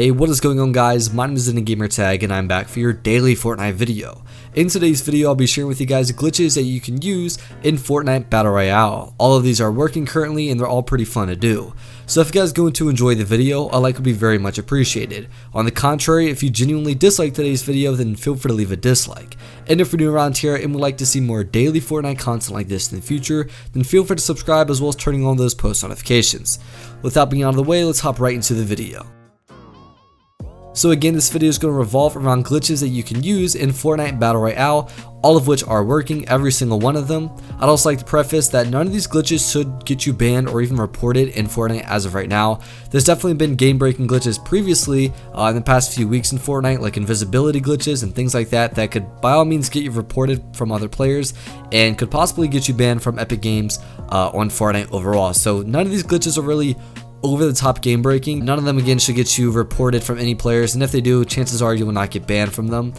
Hey, what is going on, guys? My name is Gamertag and I'm back for your daily Fortnite video. In today's video, I'll be sharing with you guys glitches that you can use in Fortnite Battle Royale. All of these are working currently and they're all pretty fun to do. So if you guys are going to enjoy the video, a like would be very much appreciated. On the contrary, if you genuinely dislike today's video, then feel free to leave a dislike. And if you're new around here and would like to see more daily Fortnite content like this in the future, then feel free to subscribe as well as turning on those post notifications. Without being out of the way, let's hop right into the video. So again, this video is going to revolve around glitches that you can use in Fortnite Battle Royale, all of which are working, every single one of them. I'd also like to preface that none of these glitches should get you banned or even reported in Fortnite as of right now. There's definitely been game-breaking glitches previously in the past few weeks in Fortnite, like invisibility glitches and things like that, that could by all means get you reported from other players and could possibly get you banned from Epic Games on Fortnite overall. So none of these glitches are really over the top game breaking. None of them again should get you reported from any players, and if they do, chances are you will not get banned from them.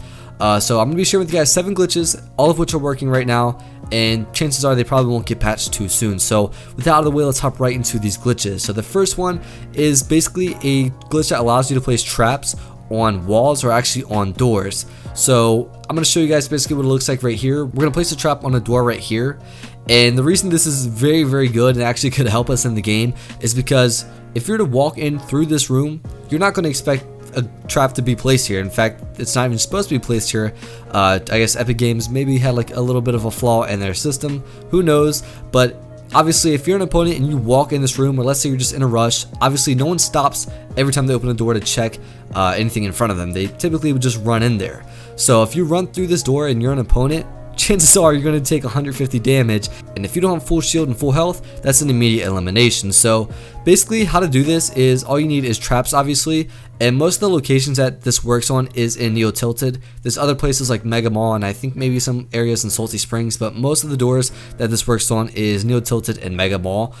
So I'm going to be sharing with you guys 7 glitches, all of which are working right now, and chances are they probably won't get patched too soon. So with that out of the way, let's hop right into these glitches. So the first one is basically a glitch that allows you to place traps on walls or actually on doors. So I'm going to show you guys basically what it looks like right here. We're going to place a trap on a door right here. And the reason this is very good and actually could help us in the game is because if you're to walk in through this room, you're not going to expect a trap to be placed here. In fact, it's not even supposed to be placed here. I guess Epic Games maybe had like a little bit of a flaw in their system. Who knows? But obviously, if you're an opponent and you walk in this room, or let's say you're just in a rush, obviously no one stops every time they open a door to check anything in front of them. They typically would just run in there. So if you run through this door and you're an opponent, chances are you're going to take 150 damage, and if you don't have full shield and full health, that's an immediate elimination. So basically how to do this is all you need is traps, obviously, and most of the locations that this works on is in Neo Tilted. There's other places like Mega Mall and I think maybe some areas in Salty Springs, but most of the doors that this works on is Neo Tilted and Mega Mall.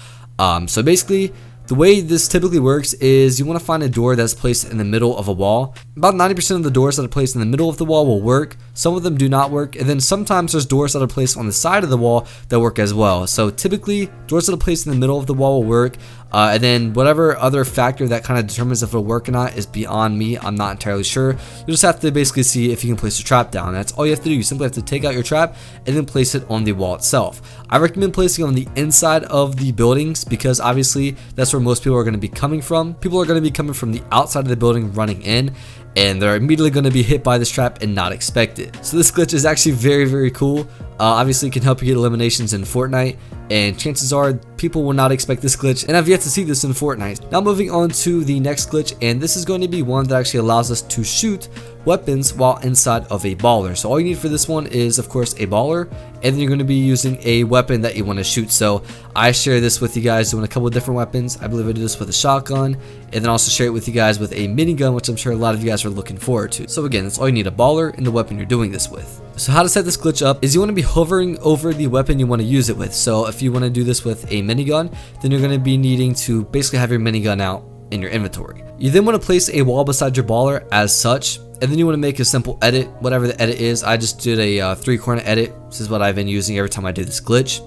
So basically the way this typically works is you want to find a door that's placed in the middle of a wall. About 90% of the doors that are placed in the middle of the wall will work. Some of them do not work, and then sometimes there's doors that are placed on the side of the wall that work as well. So typically doors that are placed in the middle of the wall will work, and then whatever other factor that kind of determines if it'll work or not is beyond me. I'm not entirely sure. You just have to basically see if you can place a trap down. That's all you have to do. You simply have to take out your trap and then place it on the wall itself. I recommend placing it on the inside of the buildings because obviously that's where most people are going to be coming from. People are going to be coming from the outside of the building running in, and they're immediately going to be hit by this trap and not expect it. So this glitch is actually very cool. Obviously it can help you get eliminations in Fortnite, and chances are people will not expect this glitch, and I've yet to see this in Fortnite. Now moving on to the next glitch, and this is going to be one that actually allows us to shoot weapons while inside of a baller. So all you need for this one is of course a baller, and then you're going to be using a weapon that you want to shoot. So I share this with you guys doing a couple of different weapons. I believe I do this with a shotgun, and then also share it with you guys with a minigun, which I'm sure a lot of you guys are looking forward to. So again, that's all you need, a baller and the weapon you're doing this with. So how to set this glitch up is you want to be hovering over the weapon you want to use it with. So if you want to do this with a minigun, then you're going to be needing to basically have your minigun out in your inventory. You then want to place a wall beside your baller as such, and then you want to make a simple edit, whatever the edit is. I just did a 3-corner edit. This is what I've been using every time I do this glitch.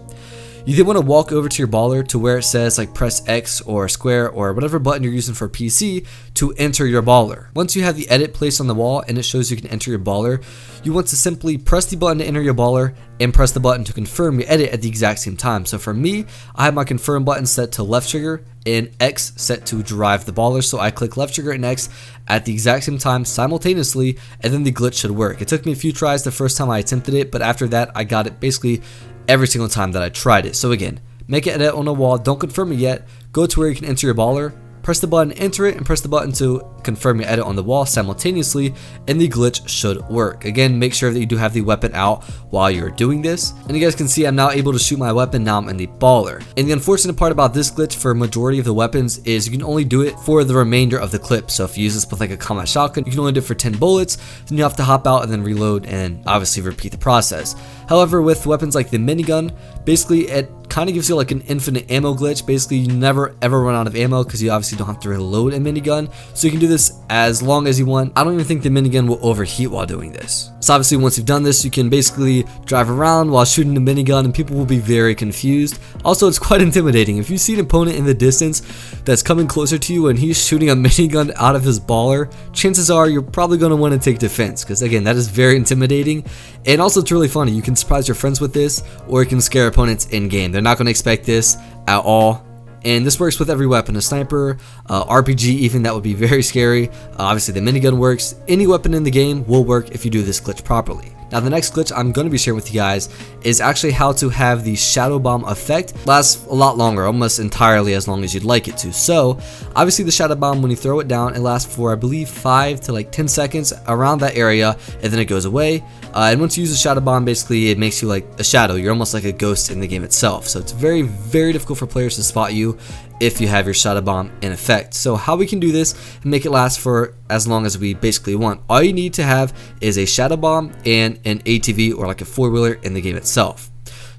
You then want to walk over to your baller to where it says like press X or square or whatever button you're using for PC to enter your baller. Once you have the edit placed on the wall and it shows you can enter your baller, you want to simply press the button to enter your baller and press the button to confirm your edit at the exact same time. So for me, I have my confirm button set to left trigger and X set to drive the baller. So I click left trigger and X at the exact same time simultaneously, and then the glitch should work. It took me a few tries the first time I attempted it, but after that I got it basically every single time that I tried it. So again, make an edit on a wall, don't confirm it yet, go to where you can enter your baller, press the button, enter it, and press the button to confirm your edit on the wall simultaneously, and the glitch should work. Again, make sure that you do have the weapon out while you're doing this. And you guys can see I'm now able to shoot my weapon. Now I'm in the baller. And the unfortunate part about this glitch for a majority of the weapons is you can only do it for the remainder of the clip. So if you use this with like a combat shotgun, you can only do it for 10 bullets, then you have to hop out and then reload and obviously repeat the process. However, with weapons like the minigun, basically it kind of gives you like an infinite ammo glitch. Basically, you never ever run out of ammo because you obviously don't have to reload a minigun. So you can do this as long as you want. I don't even think the minigun will overheat while doing this. So obviously once you've done this, you can basically drive around while shooting the minigun and people will be very confused. Also, it's quite intimidating. If you see an opponent in the distance that's coming closer to you and he's shooting a minigun out of his baller, chances are you're probably going to want to take defense because again, that is very intimidating. And also it's really funny. You can surprise your friends with this, or you can scare opponents in game. They're not going to expect this at all. And this works with every weapon, a sniper, RPG even, that would be very scary. Obviously the minigun works. Any weapon in the game will work if you do this glitch properly. Now the next glitch I'm going to be sharing with you guys is actually how to have the shadow bomb effect last a lot longer, almost entirely as long as you'd like it to. So obviously the shadow bomb, when you throw it down, it lasts for I believe 5 to like 10 seconds around that area, and then it goes away. And once you use the shadow bomb, basically it makes you like a shadow. You're almost like a ghost in the game itself. So it's very, very difficult for players to spot you if you have your shadow bomb in effect. So how we can do this and make it last for as long as we basically want, all you need to have is a shadow bomb and an ATV or like a four-wheeler in the game itself.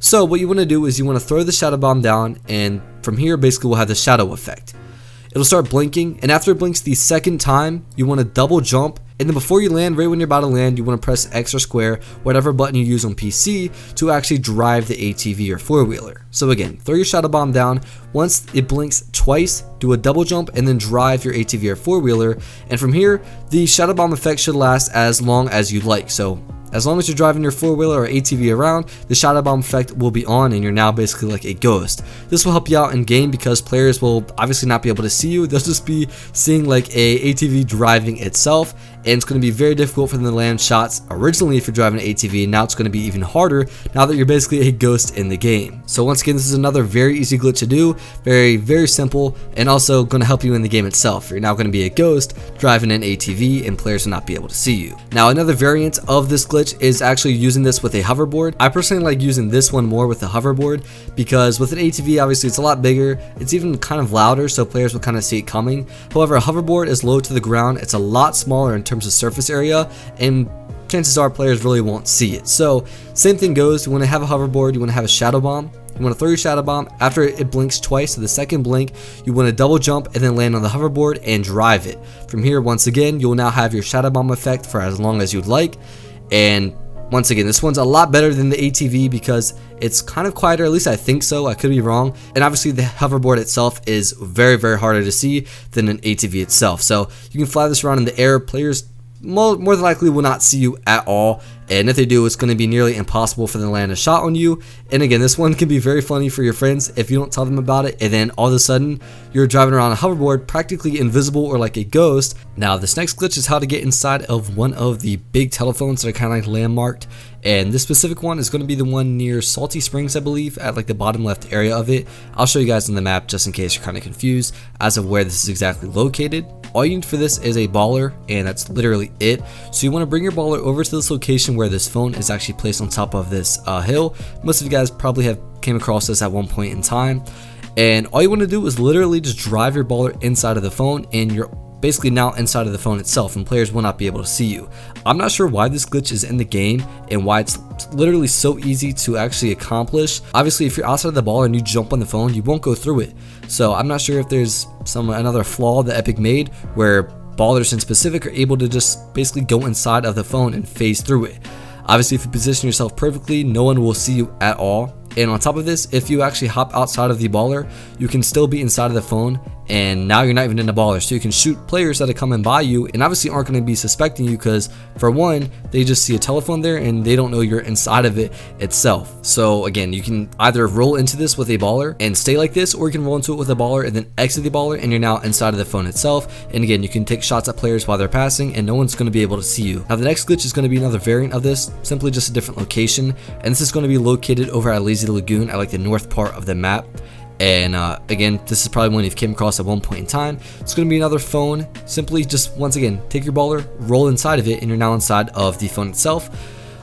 So what you want to do is you want to throw the shadow bomb down, and from here basically we'll have the shadow effect. It'll start blinking, and after it blinks the second time, you want to double jump, and then before you land, right when you're about to land, you want to press X or square, whatever button you use on PC, to actually drive the ATV or four-wheeler. So again, throw your shadow bomb down. Once it blinks twice, do a double jump and then drive your ATV or four-wheeler. And from here, the shadow bomb effect should last as long as you'd like. So as long as you're driving your four-wheeler or ATV around, the shadow bomb effect will be on and you're now basically like a ghost. This will help you out in game because players will obviously not be able to see you. They'll just be seeing like a ATV driving itself, and it's going to be very difficult for them to land shots originally if you're driving an ATV, and now it's going to be even harder now that you're basically a ghost in the game. So once again, this is another very easy glitch to do, very, very simple, and also going to help you in the game itself. You're now going to be a ghost driving an ATV and players will not be able to see you. Now another variant of this glitch is actually using this with a hoverboard. I personally like using this one more with a hoverboard because with an ATV, obviously it's a lot bigger, it's even kind of louder, so players will kind of see it coming. However, a hoverboard is low to the ground, it's a lot smaller in terms of surface area, and chances are players really won't see it. So same thing goes, you want to have a hoverboard, you want to have a shadow bomb. You want to throw your shadow bomb. After it blinks twice, so the second blink, you want to double jump and then land on the hoverboard and drive it. From here, once again, you'll now have your shadow bomb effect for as long as you'd like. And once again, this one's a lot better than the ATV because it's kind of quieter, at least I think so, I could be wrong. And obviously the hoverboard itself is very, very harder to see than an ATV itself. So you can fly this around in the air. Players more than likely will not see you at all, and if they do, it's going to be nearly impossible for them to land a shot on you. And again, this one can be very funny for your friends if you don't tell them about it, and then all of a sudden you're driving around a hoverboard practically invisible or like a ghost. Now this next glitch is how to get inside of one of the big telephones that are kind of like landmarked, and this specific one is going to be the one near Salty Springs, I believe, at like the bottom left area of it. I'll show you guys on the map just in case you're kind of confused as of where this is exactly located. All you need for this is a baller, and that's literally it. So you want to bring your baller over to this location where this phone is actually placed on top of this hill. Most of you guys probably have came across this at one point in time, and all you want to do is literally just drive your baller inside of the phone, and you're basically now inside of the phone itself, and players will not be able to see you. I'm not sure why this glitch is in the game and why it's literally so easy to actually accomplish. Obviously, if you're outside of the baller and you jump on the phone, you won't go through it. So I'm not sure if there's another flaw that Epic made where ballers in specific are able to just basically go inside of the phone and phase through it. Obviously, if you position yourself perfectly, no one will see you at all. And on top of this, if you actually hop outside of the baller, you can still be inside of the phone, and now you're not even in the baller, so you can shoot players that are coming by you and obviously aren't going to be suspecting you because, for one, they just see a telephone there and they don't know you're inside of it itself. So again, you can either roll into this with a baller and stay like this, or you can roll into it with a baller and then exit the baller and you're now inside of the phone itself. And again, you can take shots at players while they're passing and no one's going to be able to see you. Now the next glitch is going to be another variant of this, simply just a different location, and this is going to be located over at Lazy Lagoon at like the north part of the map. And again, this is probably one you've came across at one point in time. It's going to be another phone. Simply just, once again, take your baller, roll inside of it, and you're now inside of the phone itself.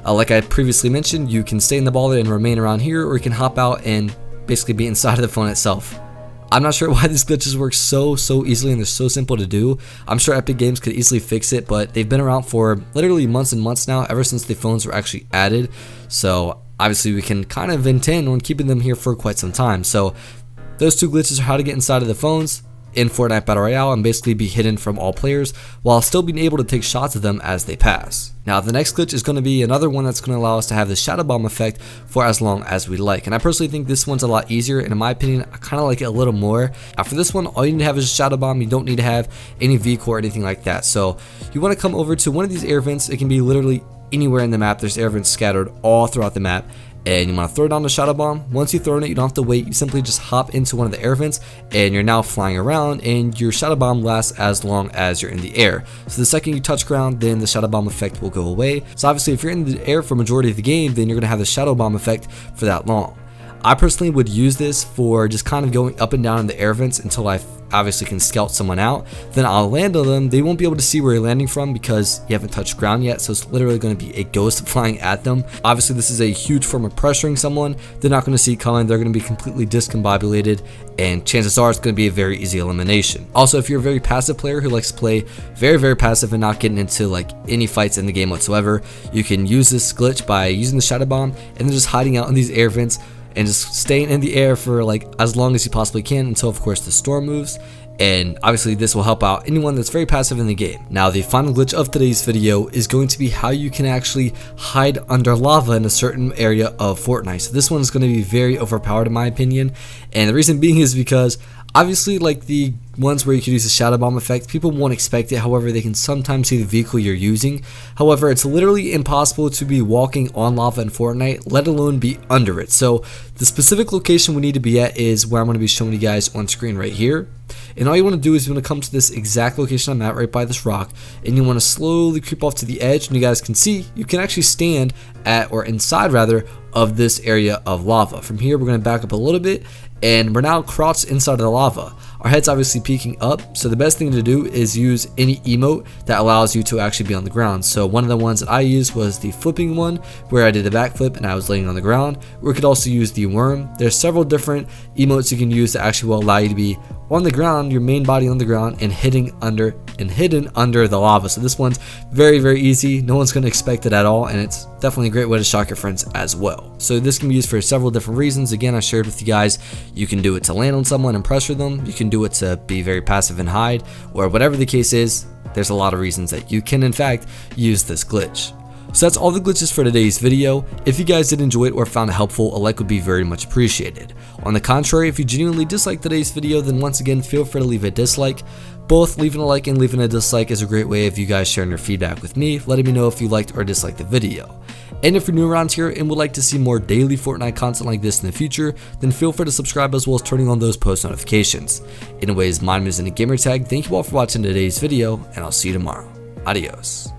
Like I previously mentioned, you can stay in the baller and remain around here, or you can hop out and basically be inside of the phone itself. I'm not sure why these glitches work so easily and they're so simple to do. I'm sure Epic Games could easily fix it, but they've been around for literally months and months now, ever since the phones were actually added. So obviously we can kind of intend on keeping them here for quite some time. So those two glitches are how to get inside of the phones in Fortnite Battle Royale and basically be hidden from all players while still being able to take shots of them as they pass. Now the next glitch is going to be another one that's going to allow us to have the shadow bomb effect for as long as we like, and I personally think this one's a lot easier, and in my opinion I kind of like it a little more. For this one, all you need to have is a shadow bomb. You don't need to have any vehicle or anything like that. So you want to come over to one of these air vents. It can be literally anywhere in the map. There's air vents scattered all throughout the map, and you want to throw down the shadow bomb. Once you've thrown it, you don't have to wait. You simply just hop into one of the air vents and you're now flying around, and your shadow bomb lasts as long as you're in the air. So the second you touch ground, then the shadow bomb effect will go away. So obviously if you're in the air for majority of the game, then you're going to have the shadow bomb effect for that long. I personally would use this for just kind of going up and down in the air vents until I obviously can scout someone out. Then I'll land on them. They won't be able to see where you're landing from because you haven't touched ground yet, so it's literally going to be a ghost flying at them. Obviously this is a huge form of pressuring someone. They're not going to see it coming. They're going to be completely discombobulated, and chances are it's going to be a very easy elimination. Also, if you're a very passive player who likes to play very passive and not getting into like any fights in the game whatsoever, you can use this glitch by using the shadow bomb and then just hiding out in these air vents and just staying in the air for like as long as you possibly can until of course the storm moves. And obviously this will help out anyone that's very passive in the game. Now the final glitch of today's video is going to be how you can actually hide under lava in a certain area of Fortnite. So this one is going to be very overpowered in my opinion, and the reason being is because obviously like the ones where you can use the shadow bomb effect, people won't expect it. However, they can sometimes see the vehicle you're using. However, it's literally impossible to be walking on lava in Fortnite, let alone be under it. So the specific location we need to be at is where I'm going to be showing you guys on screen right here. And all you want to do is you want to come to this exact location I'm at right by this rock, and you want to slowly creep off to the edge, and you guys can see you can actually stand at, or inside rather, of this area of lava. From here we're going to back up a little bit, and we're now crouched inside of the lava. Our head's obviously peeking up, so the best thing to do is use any emote that allows you to actually be on the ground. So one of the ones that I used was the flipping one, where I did a backflip and I was laying on the ground. Or we could also use the worm. There's several different emotes you can use that actually will allow you to be on the ground, your main body on the ground, and hidden under the lava. So this one's very easy. No one's going to expect it at all, and it's definitely a great way to shock your friends as well. So this can be used for several different reasons. Again, I shared with you guys, you can do it to land on someone and pressure them. You can do it to be very passive and hide, or whatever the case is. There's a lot of reasons that you can in fact use this glitch. So that's all the glitches for today's video. If you guys did enjoy it or found it helpful, a like would be very much appreciated. On the contrary, if you genuinely disliked today's video, then once again feel free to leave a dislike. Both leaving a like and leaving a dislike is a great way of you guys sharing your feedback with me, letting me know if you liked or disliked the video. And if you're new around here and would like to see more daily Fortnite content like this in the future, then feel free to subscribe as well as turning on those post notifications. Anyways, my name is Gamertag. Thank you all for watching today's video, and I'll see you tomorrow. Adios.